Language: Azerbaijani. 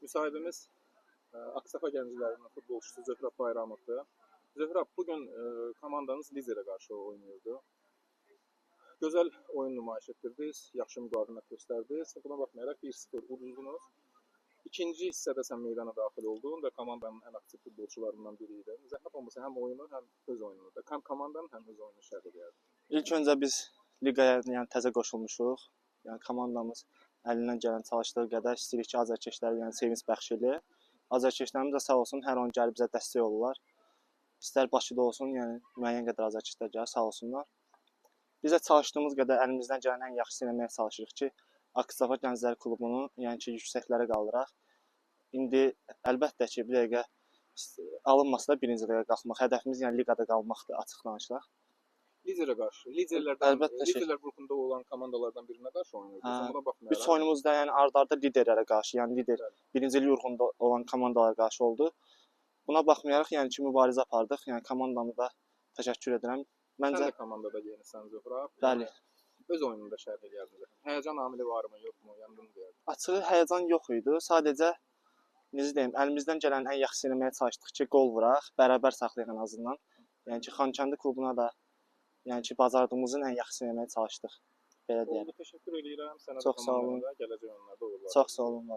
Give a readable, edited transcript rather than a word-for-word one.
Müsahibimiz Aksafa Gənclərinin futbolçusu Zöhrab Bayramovdur. Zöhrab, bugün komandanız Lizerə qarşı oynuyordu. Gözəl oyun nümayiş etdirdiniz, yaxşı müqavimət göstərdiniz. Buna baxmayaraq 1-0 uduzdunuz. İkinci hissədə sən meydana daxil oldun və komandanın ən aktiv futbolçularından biri idi. Zəhmət olmasa həm oyunu, həm öz oyununu da, həm komandanın, həm öz oyununu şərh edərdin. İlk öncə biz liqaya təzə qoşulmuşuq. Komandamız əlindən gələn çalışdığı qədər istəyirik ki, azarkeşlərə sevinç bəxş edir. Azarkeşlərimiz də sağ olsun, hər an gəlib bizə dəstək olurlar. İstər Bakıda olsun, müəyyən qədər azarkeşlər gəlir, sağ olsunlar. Biz də çalışdığımız qədər əlimizdən gələn ən yaxşısını eləməyə çalışırıq ki, Aksafa Gənclər klubunu yüksəklərə qaldıraq. İndi əlbəttə ki, bir dəqiqə alınmasa da birinci liqaya qalxmaq. Hədəfimiz liqada qalmaqdır, açıq danışaq. Lizerə qarşı, Lizer qrupunda olan komandalardan birinə qarşı oynayırdınız. Üç oyunumuzda ard-arda liderlərə qarşı, lider birincilik uğrunda olan komandalara qarşı oldu. Buna baxmayaraq ki, mübarizə apardıq. Komandamı da təşəkkür edirəm. Sən də komandada yenisən Zöhrab. Bəli. Öz oyununu da şərh edərdiniz. Həyəcan amili varmı, yoxmu? Bunu deyərdim. Açığı həyəcan yox idi. Sadəcə necə deyim, əlimizdən gələn ən yaxşısını eləməyə çalışdıq ki, qol vuraq, bərabər saxlayaq ən azından. Xankəndi klubuna da bacardığımızın ən yaxşısını eləməyə çalışdıq. Belə deyək. Təşəkkür edirəm. Sənə çox sağ olun. Gələcək oyunlarda uğurlar. Çox sağ olun.